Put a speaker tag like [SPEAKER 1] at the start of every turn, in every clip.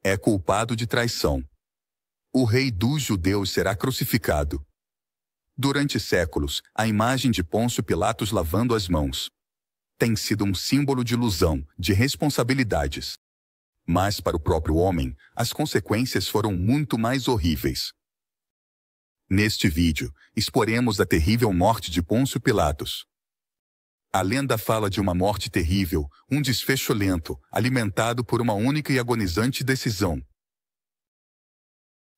[SPEAKER 1] É culpado de traição. O rei dos judeus será crucificado. Durante séculos, a imagem de Pôncio Pilatos lavando as mãos tem sido um símbolo de ilusão, de responsabilidades. Mas para o próprio homem, as consequências foram muito mais horríveis. Neste vídeo, exporemos a terrível morte de Pôncio Pilatos. A lenda fala de uma morte terrível, um desfecho lento, alimentado por uma única e agonizante decisão.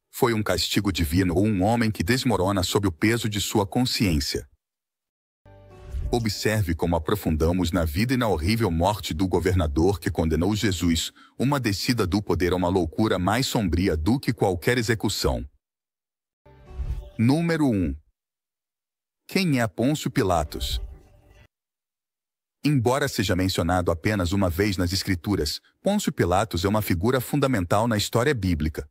[SPEAKER 1] Foi um castigo divino ou um homem que desmorona sob o peso de sua consciência. Observe como aprofundamos na vida e na horrível morte do governador que condenou Jesus, uma descida do poder a uma loucura mais sombria do que qualquer execução. Número 1. Quem é Pôncio Pilatos? Embora seja mencionado apenas uma vez nas Escrituras, Pôncio Pilatos é uma figura fundamental na história bíblica.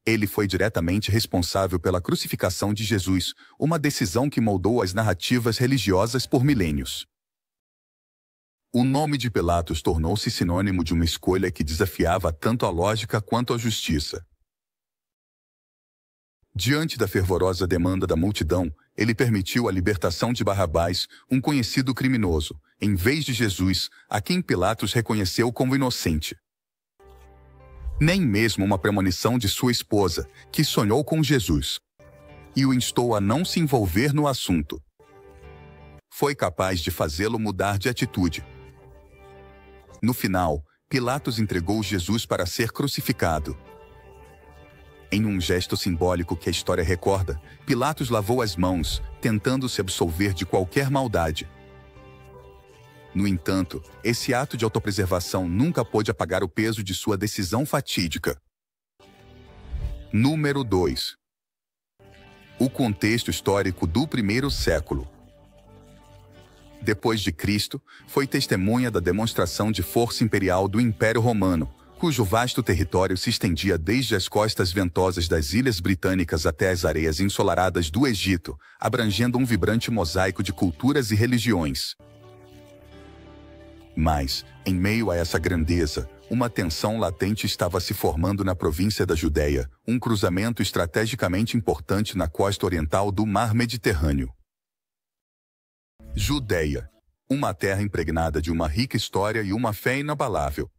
[SPEAKER 1] Ele foi diretamente responsável pela crucificação de Jesus, uma decisão que moldou as narrativas religiosas por milênios. O nome de Pilatos tornou-se sinônimo de uma escolha que desafiava tanto a lógica quanto a justiça. Diante da fervorosa demanda da multidão, ele permitiu a libertação de Barrabás, um conhecido criminoso, em vez de Jesus, a quem Pilatos reconheceu como inocente. Nem mesmo uma premonição de sua esposa, que sonhou com Jesus e o instou a não se envolver no assunto, foi capaz de fazê-lo mudar de atitude. No final, Pilatos entregou Jesus para ser crucificado. Em um gesto simbólico que a história recorda, Pilatos lavou as mãos, tentando se absolver de qualquer maldade. No entanto, esse ato de autopreservação nunca pôde apagar o peso de sua decisão fatídica. Número 2. O contexto histórico do primeiro século. Depois de Cristo, foi testemunha da demonstração de força imperial do Império Romano, cujo vasto território se estendia desde as costas ventosas das Ilhas Britânicas até as areias ensolaradas do Egito, abrangendo um vibrante mosaico de culturas e religiões. Mas, em meio a essa grandeza, uma tensão latente estava se formando na província da Judéia, um cruzamento estrategicamente importante na costa oriental do Mar Mediterrâneo. Judéia, uma terra impregnada de uma rica história e uma fé inabalável,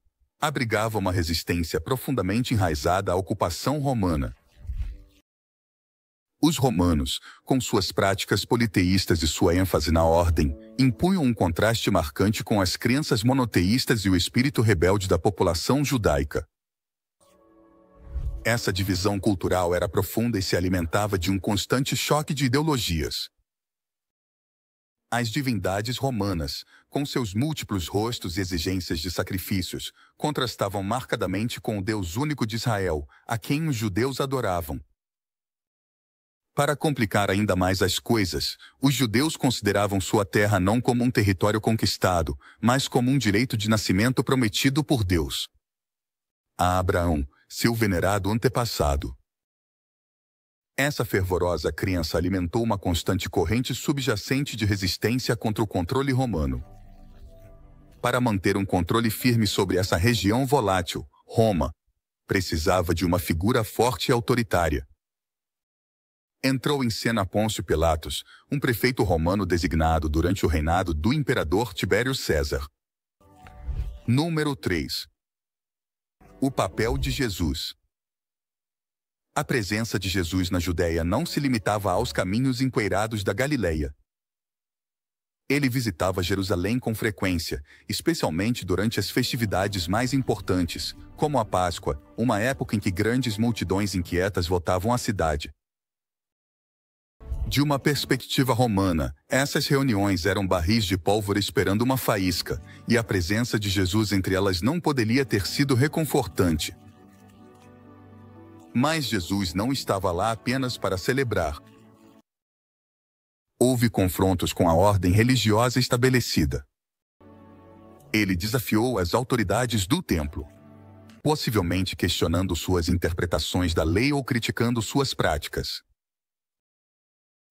[SPEAKER 1] abrigava uma resistência profundamente enraizada à ocupação romana. Os romanos, com suas práticas politeístas e sua ênfase na ordem, impunham um contraste marcante com as crenças monoteístas e o espírito rebelde da população judaica. Essa divisão cultural era profunda e se alimentava de um constante choque de ideologias. As divindades romanas, com seus múltiplos rostos e exigências de sacrifícios, contrastavam marcadamente com o Deus único de Israel, a quem os judeus adoravam. Para complicar ainda mais as coisas, os judeus consideravam sua terra não como um território conquistado, mas como um direito de nascimento prometido por Deus a Abraão, seu venerado antepassado. Essa fervorosa crença alimentou uma constante corrente subjacente de resistência contra o controle romano. Para manter um controle firme sobre essa região volátil, Roma precisava de uma figura forte e autoritária. Entrou em cena Pôncio Pilatos, um prefeito romano designado durante o reinado do imperador Tibério César. Número 3. O papel de Jesus. A presença de Jesus na Judéia não se limitava aos caminhos empoeirados da Galileia. Ele visitava Jerusalém com frequência, especialmente durante as festividades mais importantes, como a Páscoa, uma época em que grandes multidões inquietas voltavam à cidade. De uma perspectiva romana, essas reuniões eram barris de pólvora esperando uma faísca, e a presença de Jesus entre elas não poderia ter sido reconfortante. Mas Jesus não estava lá apenas para celebrar. Houve confrontos com a ordem religiosa estabelecida. Ele desafiou as autoridades do templo, possivelmente questionando suas interpretações da lei ou criticando suas práticas.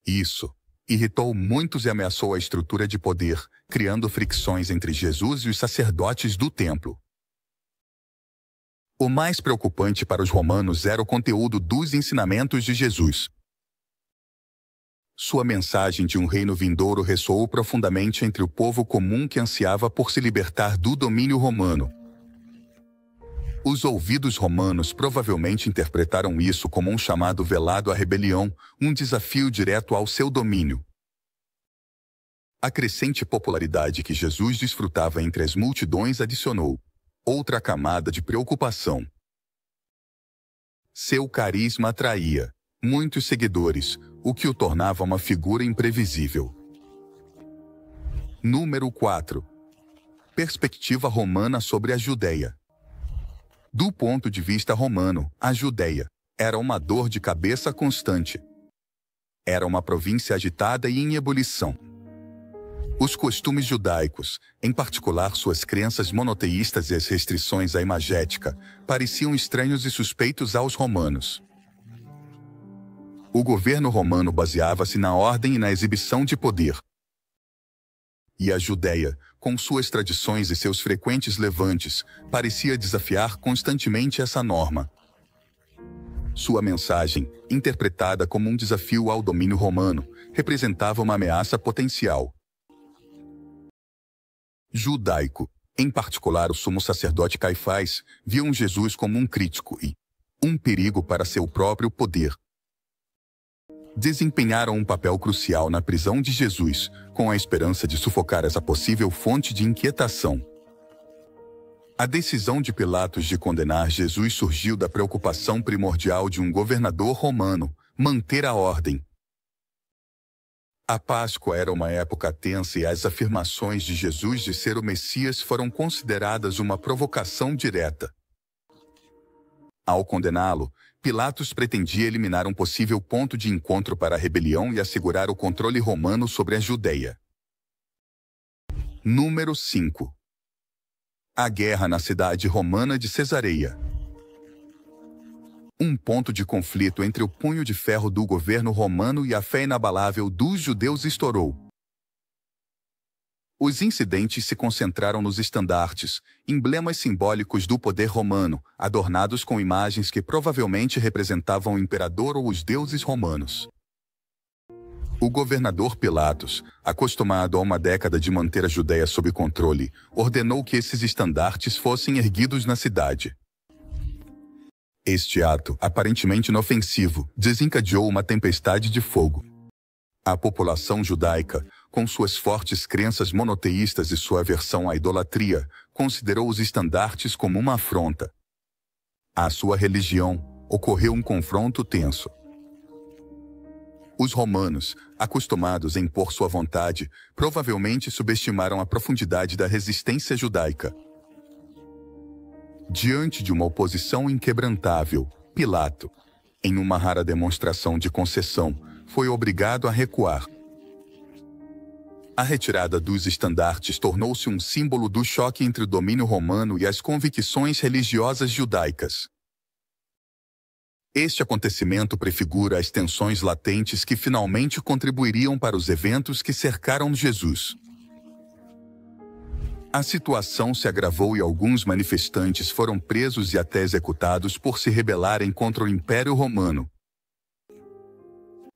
[SPEAKER 1] Isso irritou muitos e ameaçou a estrutura de poder, criando fricções entre Jesus e os sacerdotes do templo. O mais preocupante para os romanos era o conteúdo dos ensinamentos de Jesus. Sua mensagem de um reino vindouro ressoou profundamente entre o povo comum que ansiava por se libertar do domínio romano. Os ouvidos romanos provavelmente interpretaram isso como um chamado velado à rebelião, um desafio direto ao seu domínio. A crescente popularidade que Jesus desfrutava entre as multidões adicionou outra camada de preocupação. Seu carisma atraía muitos seguidores, o que o tornava uma figura imprevisível. Número 4. Perspectiva romana sobre a Judeia. Do ponto de vista romano, a Judeia era uma dor de cabeça constante. Era uma província agitada e em ebulição. Os costumes judaicos, em particular suas crenças monoteístas e as restrições à imagética, pareciam estranhos e suspeitos aos romanos. O governo romano baseava-se na ordem e na exibição de poder. E a Judeia, com suas tradições e seus frequentes levantes, parecia desafiar constantemente essa norma. Sua mensagem, interpretada como um desafio ao domínio romano, representava uma ameaça potencial. Judaico, em particular o sumo sacerdote Caifás, viam Jesus como um crítico e um perigo para seu próprio poder. Desempenharam um papel crucial na prisão de Jesus, com a esperança de sufocar essa possível fonte de inquietação. A decisão de Pilatos de condenar Jesus surgiu da preocupação primordial de um governador romano, manter a ordem. A Páscoa era uma época tensa e as afirmações de Jesus de ser o Messias foram consideradas uma provocação direta. Ao condená-lo, Pilatos pretendia eliminar um possível ponto de encontro para a rebelião e assegurar o controle romano sobre a Judeia. Número 5. A guerra na cidade romana de Cesareia. Um ponto de conflito entre o punho de ferro do governo romano e a fé inabalável dos judeus estourou. Os incidentes se concentraram nos estandartes, emblemas simbólicos do poder romano, adornados com imagens que provavelmente representavam o imperador ou os deuses romanos. O governador Pilatos, acostumado a uma década de manter a Judeia sob controle, ordenou que esses estandartes fossem erguidos na cidade. Este ato, aparentemente inofensivo, desencadeou uma tempestade de fogo. A população judaica, com suas fortes crenças monoteístas e sua aversão à idolatria, considerou os estandartes como uma afronta. À sua religião, ocorreu um confronto tenso. Os romanos, acostumados a impor sua vontade, provavelmente subestimaram a profundidade da resistência judaica. Diante de uma oposição inquebrantável, Pilato, em uma rara demonstração de concessão, foi obrigado a recuar. A retirada dos estandartes tornou-se um símbolo do choque entre o domínio romano e as convicções religiosas judaicas. Este acontecimento prefigura as tensões latentes que finalmente contribuiriam para os eventos que cercaram Jesus. A situação se agravou e alguns manifestantes foram presos e até executados por se rebelarem contra o Império Romano.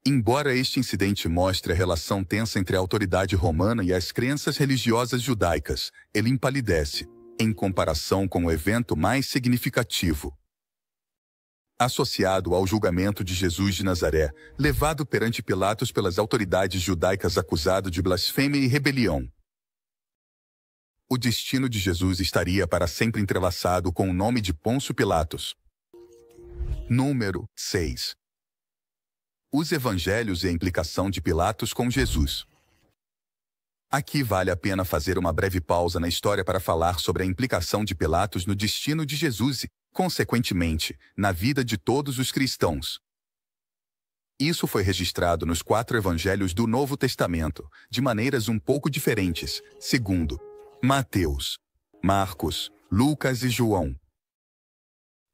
[SPEAKER 1] Embora este incidente mostre a relação tensa entre a autoridade romana e as crenças religiosas judaicas, ele empalidece, em comparação com o evento mais significativo. Associado ao julgamento de Jesus de Nazaré, levado perante Pilatos pelas autoridades judaicas acusado de blasfêmia e rebelião. O destino de Jesus estaria para sempre entrelaçado com o nome de Pôncio Pilatos. Número 6. Os Evangelhos e a implicação de Pilatos com Jesus. Aqui vale a pena fazer uma breve pausa na história para falar sobre a implicação de Pilatos no destino de Jesus e, consequentemente, na vida de todos os cristãos. Isso foi registrado nos 4 Evangelhos do Novo Testamento, de maneiras um pouco diferentes, segundo Mateus, Marcos, Lucas e João.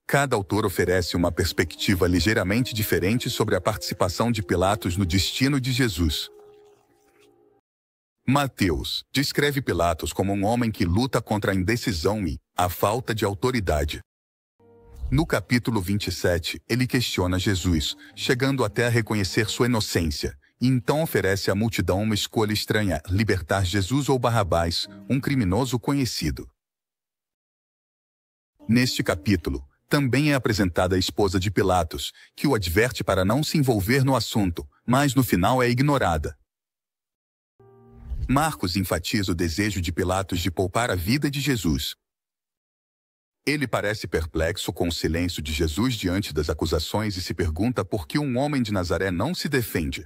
[SPEAKER 1] Cada autor oferece uma perspectiva ligeiramente diferente sobre a participação de Pilatos no destino de Jesus. Mateus descreve Pilatos como um homem que luta contra a indecisão e a falta de autoridade. No capítulo 27, ele questiona Jesus, chegando até a reconhecer sua inocência, e então oferece à multidão uma escolha estranha: libertar Jesus ou Barrabás, um criminoso conhecido. Neste capítulo, também é apresentada a esposa de Pilatos, que o adverte para não se envolver no assunto, mas no final é ignorada. Marcos enfatiza o desejo de Pilatos de poupar a vida de Jesus. Ele parece perplexo com o silêncio de Jesus diante das acusações e se pergunta por que um homem de Nazaré não se defende.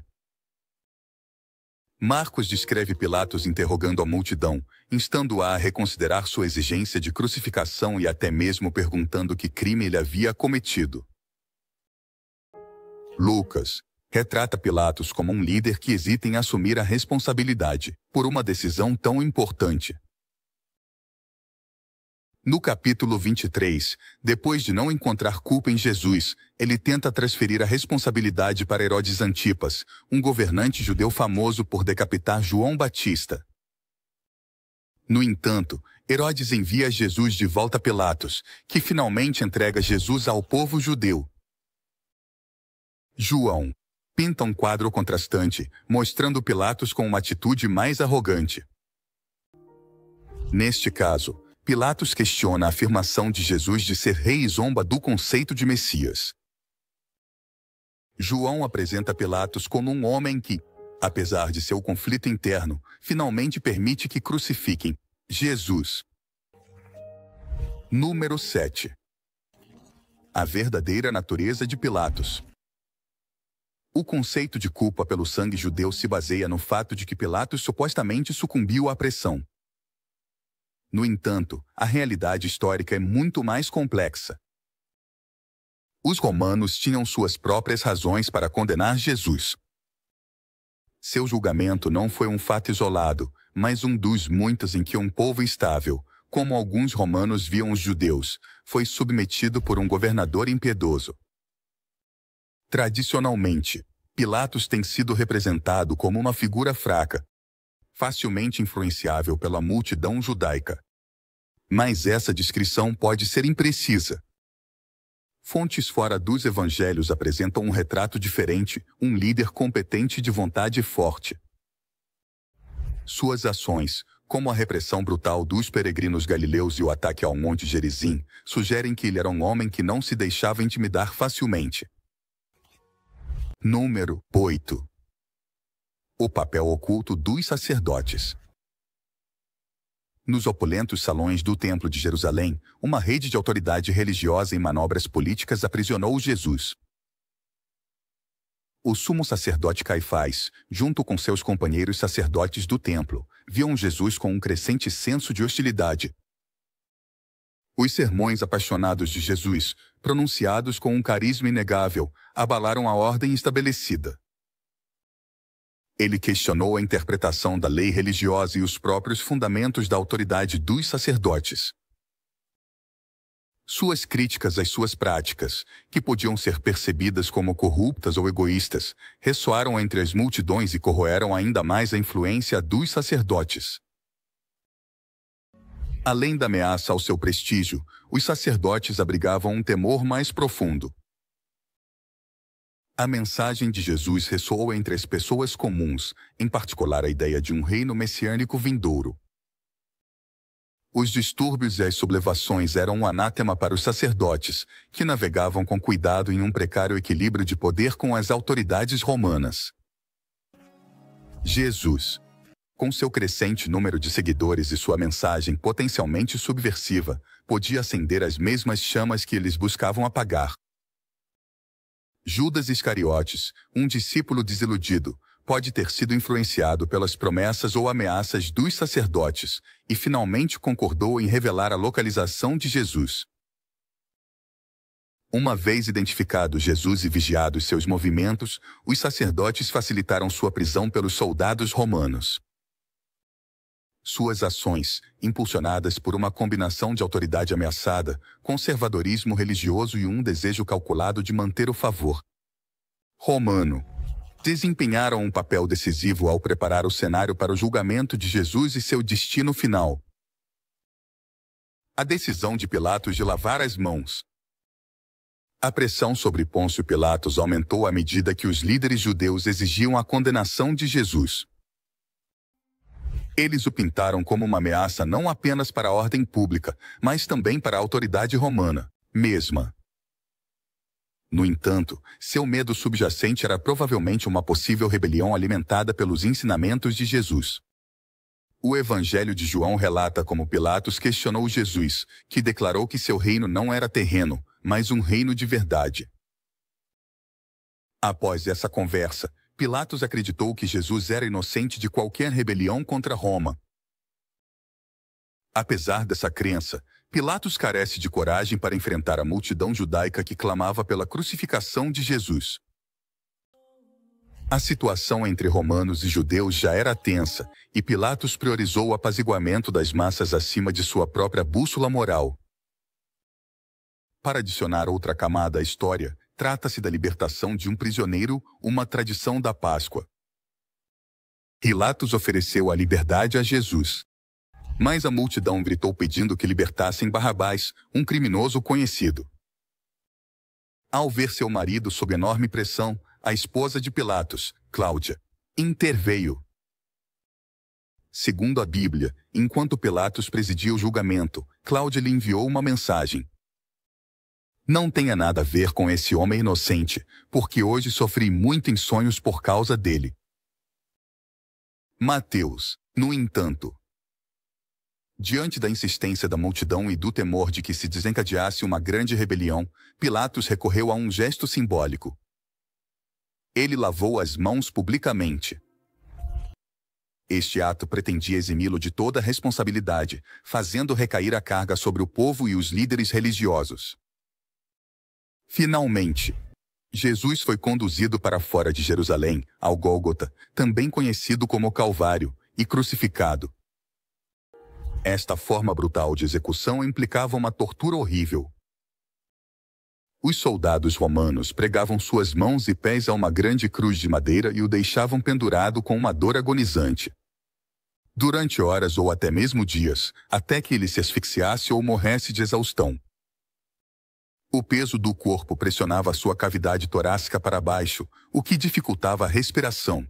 [SPEAKER 1] Marcos descreve Pilatos interrogando a multidão, instando-a a reconsiderar sua exigência de crucificação e até mesmo perguntando que crime ele havia cometido. Lucas retrata Pilatos como um líder que hesita em assumir a responsabilidade por uma decisão tão importante. No capítulo 23, depois de não encontrar culpa em Jesus, ele tenta transferir a responsabilidade para Herodes Antipas, um governante judeu famoso por decapitar João Batista. No entanto, Herodes envia Jesus de volta a Pilatos, que finalmente entrega Jesus ao povo judeu. João pinta um quadro contrastante, mostrando Pilatos com uma atitude mais arrogante. Neste caso, Pilatos questiona a afirmação de Jesus de ser rei e zomba do conceito de Messias. João apresenta Pilatos como um homem que, apesar de seu conflito interno, finalmente permite que crucifiquem Jesus. Número 7. A verdadeira natureza de Pilatos. O conceito de culpa pelo sangue judeu se baseia no fato de que Pilatos supostamente sucumbiu à pressão. No entanto, a realidade histórica é muito mais complexa. Os romanos tinham suas próprias razões para condenar Jesus. Seu julgamento não foi um fato isolado, mas um dos muitos em que um povo instável, como alguns romanos viam os judeus, foi submetido por um governador impiedoso. Tradicionalmente, Pilatos tem sido representado como uma figura fraca, facilmente influenciável pela multidão judaica. Mas essa descrição pode ser imprecisa. Fontes fora dos evangelhos apresentam um retrato diferente, um líder competente e de vontade forte. Suas ações, como a repressão brutal dos peregrinos galileus e o ataque ao Monte Gerizim, sugerem que ele era um homem que não se deixava intimidar facilmente. Número 8. O papel oculto dos sacerdotes. Nos opulentos salões do Templo de Jerusalém, uma rede de autoridade religiosa em manobras políticas aprisionou Jesus. O sumo sacerdote Caifás, junto com seus companheiros sacerdotes do templo, viam Jesus com um crescente senso de hostilidade. Os sermões apaixonados de Jesus, pronunciados com um carisma inegável, abalaram a ordem estabelecida. Ele questionou a interpretação da lei religiosa e os próprios fundamentos da autoridade dos sacerdotes. Suas críticas às suas práticas, que podiam ser percebidas como corruptas ou egoístas, ressoaram entre as multidões e corroeram ainda mais a influência dos sacerdotes. Além da ameaça ao seu prestígio, os sacerdotes abrigavam um temor mais profundo. A mensagem de Jesus ressoou entre as pessoas comuns, em particular a ideia de um reino messiânico vindouro. Os distúrbios e as sublevações eram um anátema para os sacerdotes, que navegavam com cuidado em um precário equilíbrio de poder com as autoridades romanas. Jesus, com seu crescente número de seguidores e sua mensagem potencialmente subversiva, podia acender as mesmas chamas que eles buscavam apagar. Judas Iscariotes, um discípulo desiludido, pode ter sido influenciado pelas promessas ou ameaças dos sacerdotes e finalmente concordou em revelar a localização de Jesus. Uma vez identificado Jesus e vigiados seus movimentos, os sacerdotes facilitaram sua prisão pelos soldados romanos. Suas ações, impulsionadas por uma combinação de autoridade ameaçada, conservadorismo religioso e um desejo calculado de manter o favor romano, desempenharam um papel decisivo ao preparar o cenário para o julgamento de Jesus e seu destino final. A decisão de Pilatos de lavar as mãos A pressão sobre Pôncio Pilatos aumentou à medida que os líderes judeus exigiam a condenação de Jesus. Eles o pintaram como uma ameaça não apenas para a ordem pública, mas também para a autoridade romana mesma. No entanto, seu medo subjacente era provavelmente uma possível rebelião alimentada pelos ensinamentos de Jesus. O Evangelho de João relata como Pilatos questionou Jesus, que declarou que seu reino não era terreno, mas um reino de verdade. Após essa conversa, Pilatos acreditou que Jesus era inocente de qualquer rebelião contra Roma. Apesar dessa crença, Pilatos carece de coragem para enfrentar a multidão judaica que clamava pela crucificação de Jesus. A situação entre romanos e judeus já era tensa, e Pilatos priorizou o apaziguamento das massas acima de sua própria bússola moral. Para adicionar outra camada à história, trata-se da libertação de um prisioneiro, uma tradição da Páscoa. Pilatos ofereceu a liberdade a Jesus. Mas a multidão gritou pedindo que libertassem Barrabás, um criminoso conhecido. Ao ver seu marido sob enorme pressão, a esposa de Pilatos, Cláudia, interveio. Segundo a Bíblia, enquanto Pilatos presidia o julgamento, Cláudia lhe enviou uma mensagem. Não tenha nada a ver com esse homem inocente, porque hoje sofri muito em sonhos por causa dele. Mateus, no entanto. Diante da insistência da multidão e do temor de que se desencadeasse uma grande rebelião, Pilatos recorreu a um gesto simbólico. Ele lavou as mãos publicamente. Este ato pretendia eximi-lo de toda responsabilidade, fazendo recair a carga sobre o povo e os líderes religiosos. Finalmente, Jesus foi conduzido para fora de Jerusalém, ao Gólgota, também conhecido como Calvário, e crucificado. Esta forma brutal de execução implicava uma tortura horrível. Os soldados romanos pregavam suas mãos e pés a uma grande cruz de madeira e o deixavam pendurado com uma dor agonizante. Durante horas ou até mesmo dias, até que ele se asfixiasse ou morresse de exaustão. O peso do corpo pressionava sua cavidade torácica para baixo, o que dificultava a respiração.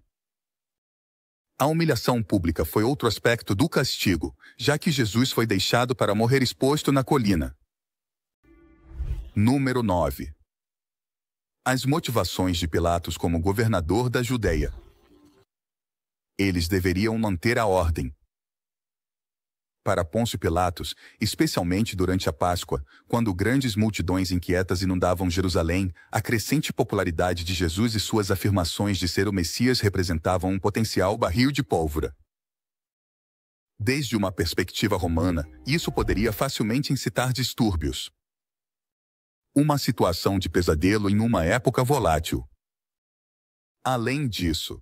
[SPEAKER 1] A humilhação pública foi outro aspecto do castigo, já que Jesus foi deixado para morrer exposto na colina. Número 9. As motivações de Pilatos como governador da Judeia. Eles deveriam manter a ordem. Para Pôncio Pilatos, especialmente durante a Páscoa, quando grandes multidões inquietas inundavam Jerusalém, a crescente popularidade de Jesus e suas afirmações de ser o Messias representavam um potencial barril de pólvora. Desde uma perspectiva romana, isso poderia facilmente incitar distúrbios. Uma situação de pesadelo em uma época volátil. Além disso,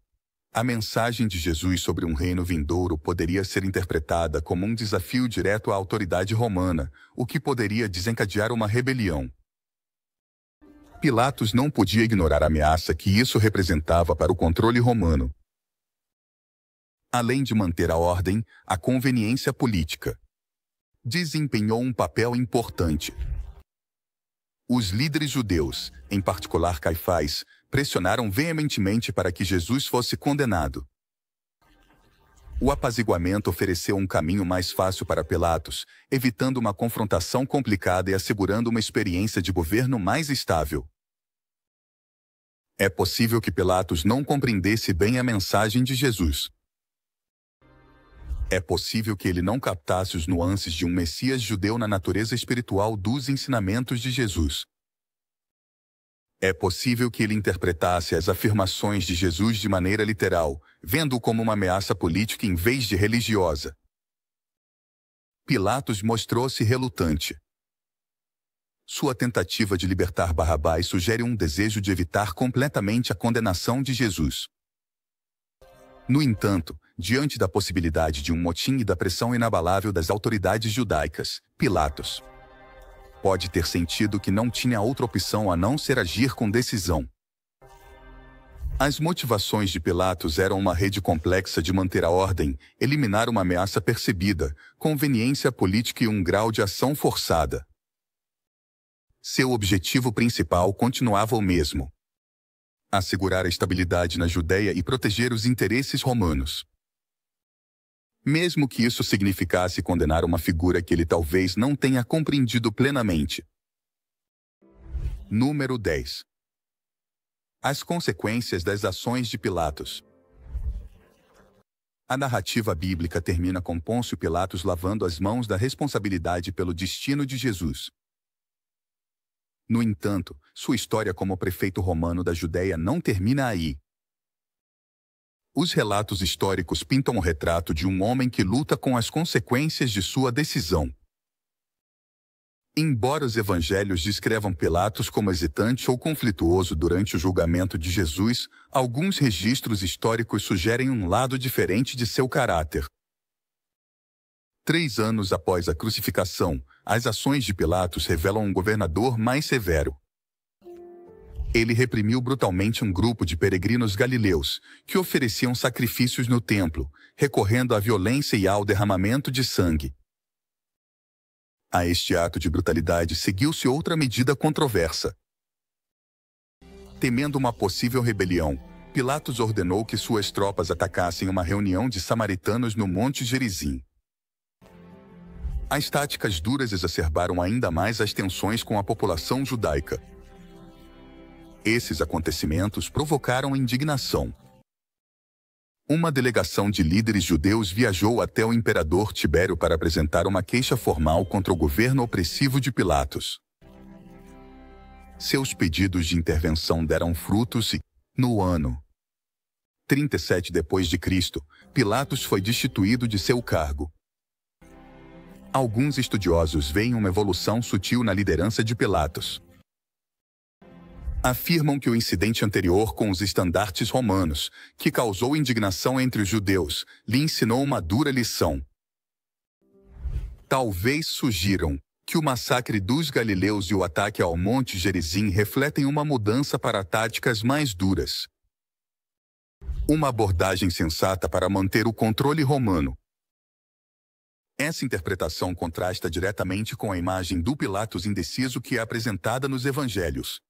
[SPEAKER 1] a mensagem de Jesus sobre um reino vindouro poderia ser interpretada como um desafio direto à autoridade romana, o que poderia desencadear uma rebelião. Pilatos não podia ignorar a ameaça que isso representava para o controle romano. Além de manter a ordem, a conveniência política desempenhou um papel importante. Os líderes judeus, em particular Caifás, pressionaram veementemente para que Jesus fosse condenado. O apaziguamento ofereceu um caminho mais fácil para Pilatos, evitando uma confrontação complicada e assegurando uma experiência de governo mais estável. É possível que Pilatos não compreendesse bem a mensagem de Jesus. É possível que ele não captasse os nuances de um Messias judeu na natureza espiritual dos ensinamentos de Jesus. É possível que ele interpretasse as afirmações de Jesus de maneira literal, vendo-o como uma ameaça política em vez de religiosa. Pilatos mostrou-se relutante. Sua tentativa de libertar Barrabás sugere um desejo de evitar completamente a condenação de Jesus. No entanto, diante da possibilidade de um motim e da pressão inabalável das autoridades judaicas, Pilatos pode ter sentido que não tinha outra opção a não ser agir com decisão. As motivações de Pilatos eram uma rede complexa de manter a ordem, eliminar uma ameaça percebida, conveniência política e um grau de ação forçada. seu objetivo principal continuava o mesmo: assegurar a estabilidade na Judéia e proteger os interesses romanos. Mesmo que isso significasse condenar uma figura que ele talvez não tenha compreendido plenamente. Número 10. As consequências das ações de Pilatos. A narrativa bíblica termina com Pôncio Pilatos lavando as mãos da responsabilidade pelo destino de Jesus. No entanto, sua história como prefeito romano da Judéia não termina aí. Os relatos históricos pintam o retrato de um homem que luta com as consequências de sua decisão. Embora os evangelhos descrevam Pilatos como hesitante ou conflituoso durante o julgamento de Jesus, alguns registros históricos sugerem um lado diferente de seu caráter. 3 anos após a crucificação, as ações de Pilatos revelam um governador mais severo. Ele reprimiu brutalmente um grupo de peregrinos galileus, que ofereciam sacrifícios no templo, recorrendo à violência e ao derramamento de sangue. A este ato de brutalidade seguiu-se outra medida controversa. Temendo uma possível rebelião, Pilatos ordenou que suas tropas atacassem uma reunião de samaritanos no Monte Gerizim. As táticas duras exacerbaram ainda mais as tensões com a população judaica. Esses acontecimentos provocaram indignação. Uma delegação de líderes judeus viajou até o imperador Tibério para apresentar uma queixa formal contra o governo opressivo de Pilatos. Seus pedidos de intervenção deram frutos e, no ano 37 d.C., Pilatos foi destituído de seu cargo. Alguns estudiosos veem uma evolução sutil na liderança de Pilatos. Afirmam que o incidente anterior com os estandartes romanos, que causou indignação entre os judeus, lhe ensinou uma dura lição. Talvez sugiram que o massacre dos galileus e o ataque ao Monte Gerizim refletem uma mudança para táticas mais duras. Uma abordagem sensata para manter o controle romano. Essa interpretação contrasta diretamente com a imagem do Pilatos indeciso que é apresentada nos evangelhos.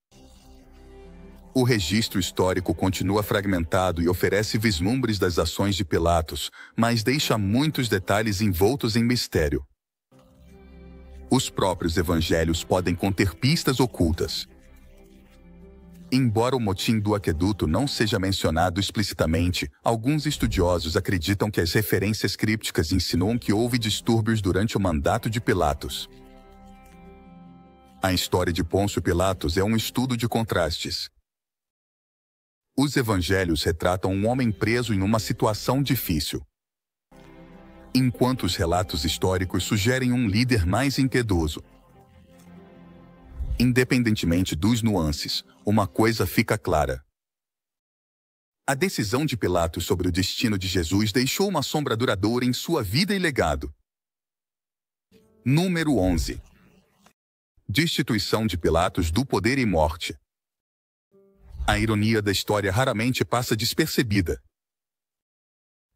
[SPEAKER 1] O registro histórico continua fragmentado e oferece vislumbres das ações de Pilatos, mas deixa muitos detalhes envoltos em mistério. Os próprios evangelhos podem conter pistas ocultas. Embora o motim do aqueduto não seja mencionado explicitamente, alguns estudiosos acreditam que as referências crípticas insinuam que houve distúrbios durante o mandato de Pilatos. A história de Pôncio Pilatos é um estudo de contrastes. Os evangelhos retratam um homem preso em uma situação difícil, enquanto os relatos históricos sugerem um líder mais impiedoso. Independentemente dos nuances, uma coisa fica clara. A decisão de Pilatos sobre o destino de Jesus deixou uma sombra duradoura em sua vida e legado. Número 11. Destituição de Pilatos do poder e morte. A ironia da história raramente passa despercebida.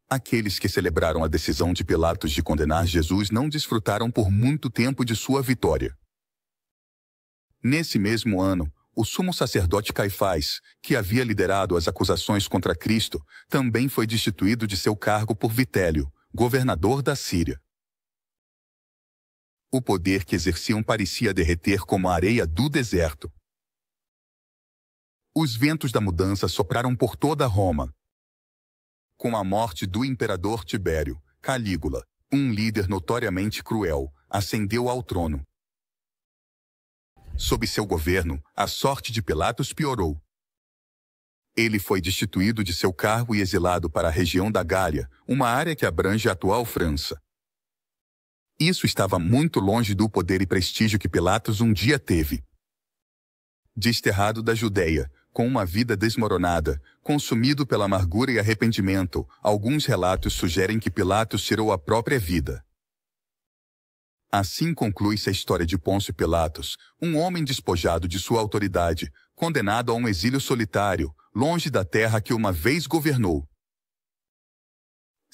[SPEAKER 1] Aqueles que celebraram a decisão de Pilatos de condenar Jesus não desfrutaram por muito tempo de sua vitória. Nesse mesmo ano, o sumo sacerdote Caifás, que havia liderado as acusações contra Cristo, também foi destituído de seu cargo por Vitélio, governador da Síria. O poder que exerciam parecia derreter como a areia do deserto. Os ventos da mudança sopraram por toda Roma. Com a morte do imperador Tibério, Calígula, um líder notoriamente cruel, ascendeu ao trono. Sob seu governo, a sorte de Pilatos piorou. Ele foi destituído de seu cargo e exilado para a região da Gália, uma área que abrange a atual França. Isso estava muito longe do poder e prestígio que Pilatos um dia teve. Desterrado da Judéia, com uma vida desmoronada, consumido pela amargura e arrependimento, alguns relatos sugerem que Pilatos tirou a própria vida. Assim conclui-se a história de Pôncio Pilatos, um homem despojado de sua autoridade, condenado a um exílio solitário, longe da terra que uma vez governou.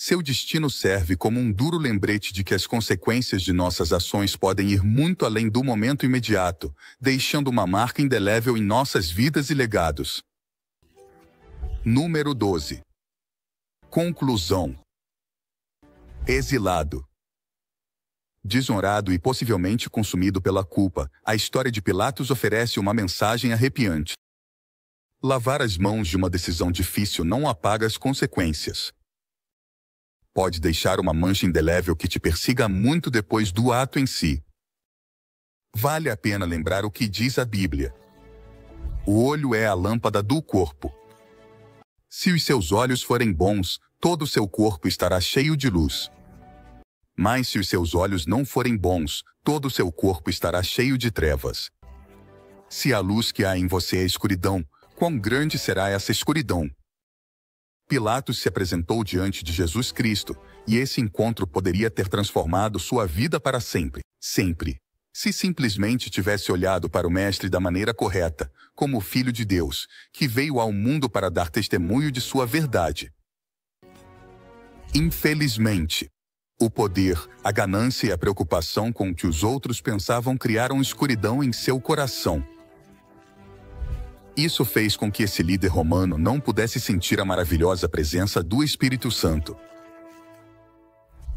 [SPEAKER 1] Seu destino serve como um duro lembrete de que as consequências de nossas ações podem ir muito além do momento imediato, deixando uma marca indelével em nossas vidas e legados. Número 12. Conclusão. Exilado. Desonrado e possivelmente consumido pela culpa, a história de Pilatos oferece uma mensagem arrepiante. Lavar as mãos de uma decisão difícil não apaga as consequências. Pode deixar uma mancha indelével que te persiga muito depois do ato em si. Vale a pena lembrar o que diz a Bíblia. O olho é a lâmpada do corpo. Se os seus olhos forem bons, todo o seu corpo estará cheio de luz. Mas se os seus olhos não forem bons, todo o seu corpo estará cheio de trevas. Se a luz que há em você é escuridão, quão grande será essa escuridão? Pilatos se apresentou diante de Jesus Cristo, e esse encontro poderia ter transformado sua vida para sempre, sempre. Se simplesmente tivesse olhado para o Mestre da maneira correta, como o Filho de Deus, que veio ao mundo para dar testemunho de sua verdade. Infelizmente, o poder, a ganância e a preocupação com o que os outros pensavam criaram escuridão em seu coração. Isso fez com que esse líder romano não pudesse sentir a maravilhosa presença do Espírito Santo.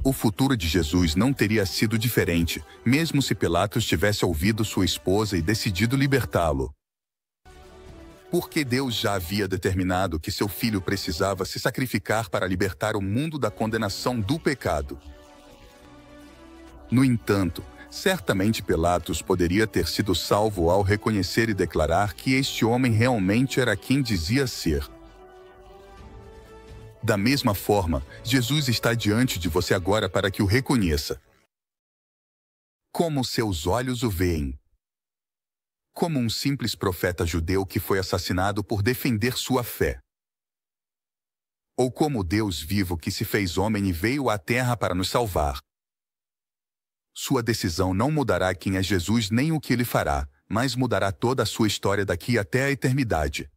[SPEAKER 1] O futuro de Jesus não teria sido diferente, mesmo se Pilatos tivesse ouvido sua esposa e decidido libertá-lo. Porque Deus já havia determinado que seu filho precisava se sacrificar para libertar o mundo da condenação do pecado. No entanto, certamente Pilatos poderia ter sido salvo ao reconhecer e declarar que este homem realmente era quem dizia ser. Da mesma forma, Jesus está diante de você agora para que o reconheça. Como seus olhos o veem. Como um simples profeta judeu que foi assassinado por defender sua fé. Ou como Deus vivo que se fez homem e veio à terra para nos salvar. Sua decisão não mudará quem é Jesus nem o que ele fará, mas mudará toda a sua história daqui até a eternidade.